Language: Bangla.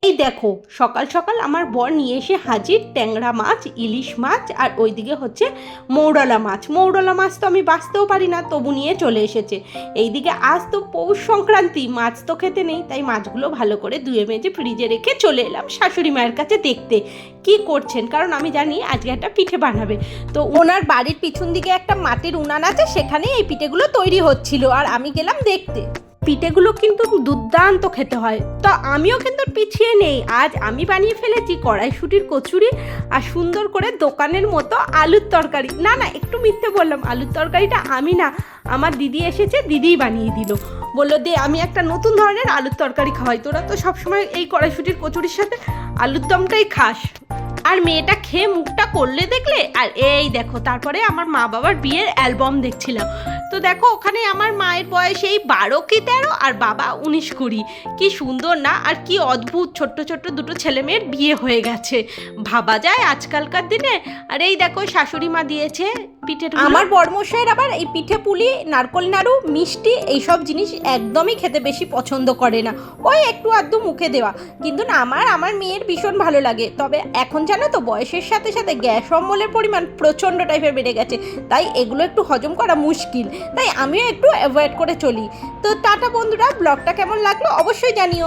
এই দেখো সকাল সকাল আমার বর নিয়ে এসে হাজির ট্যাংরা মাছ, ইলিশ মাছ, আর ওইদিকে হচ্ছে মৌরলা মাছ। মৌরলা মাছ তো আমি বাঁচতেও পারি না, তবু নিয়ে চলে এসেছে। এইদিকে আজ তো পৌষ সংক্রান্তি, মাছ তো খেতে নেই, তাই মাছগুলো ভালো করে ধুয়ে মেজে ফ্রিজে রেখে চলে এলাম শাশুড়ি মায়ের কাছে দেখতে কি করছেন, কারণ আমি জানি আজকে একটা পিঠে বানাবে। তো ওনার বাড়ির পিছন দিকে একটা মাটির উনান আছে, সেখানে এই পিঠেগুলো তৈরি হচ্ছিল আর আমি গেলাম দেখতে। পিঠেগুলো কিন্তু দুর্দান্ত খেতে হয়, তো আমিও কিন্তু পিছিয়ে নেই। আজ আমি বানিয়ে ফেলেছি কড়াইশুঁটির কচুরি আর সুন্দর করে দোকানের মতো আলুর তরকারি। না না, একটু মিথ্যে বললাম, আলুর তরকারিটা আমি না, আমার দিদি এসেছে, দিদিই বানিয়ে দিল। বললো দে আমি একটা নতুন ধরনের আলুর তরকারি খাওয়াই, তোরা তো সবসময় এই কড়াইশুঁটির কচুরির সাথে আলুর দমটাই খাস। আর মেয়েটা খেয়ে মুখটা করলে দেখলে। আর এই দেখো, তারপরে আমার মা বাবার বিয়ের অ্যালবাম দেখছিলাম। তো দেখো ওখানে আমার মায়ের বয়স এই 12 কি 13 আর বাবা 19-20। কি সুন্দর না, আর কি অদ্ভুত ছোট্ট ছোট্ট দুটো ছেলে মেয়ের বিয়ে হয়ে গেছে, ভাবা যায় আজকালকার দিনে। আর এই দেখো শাশুড়ি মা দিয়েছে পিঠে। আমার বড়মশাইয়ের আবার এই পিঠে পুলি, নারকোল নাড়ু, মিষ্টি এইসব জিনিস একদমই খেতে বেশি পছন্দ করে না, ওই একটু আধটু মুখে দেওয়া। কিন্তু না, আমার মেয়ের ভীষণ ভালো লাগে। তবে এখন জানো তো বয়সের সাথে সাথে গ্যাস অম্বলের পরিমাণ প্রচণ্ড টাইপের বেড়ে গেছে, তাই এগুলো একটু হজম করা মুশকিল, তাই আমিও একটু অ্যাভয়েড করে চলি। তো টাটা বন্ধুরা, ব্লগটা কেমন লাগলো অবশ্যই জানিও।